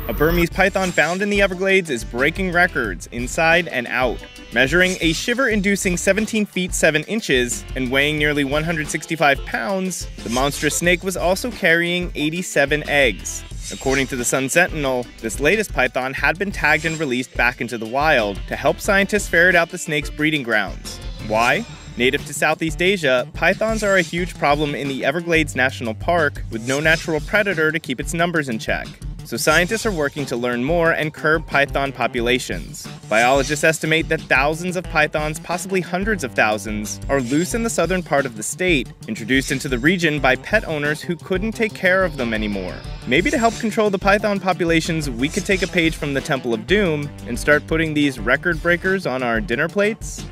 A Burmese python found in the Everglades is breaking records inside and out. Measuring a shiver-inducing 17 feet 7 inches and weighing nearly 165 pounds, the monstrous snake was also carrying 87 eggs. According to the Sun Sentinel, this latest python had been tagged and released back into the wild to help scientists ferret out the snake's breeding grounds. Why? Native to Southeast Asia, pythons are a huge problem in the Everglades National Park, with no natural predator to keep its numbers in check. So scientists are working to learn more and curb python populations. Biologists estimate that thousands of pythons, possibly hundreds of thousands, are loose in the southern part of the state, introduced into the region by pet owners who couldn't take care of them anymore. Maybe to help control the python populations, we could take a page from the Temple of Doom and start putting these record breakers on our dinner plates?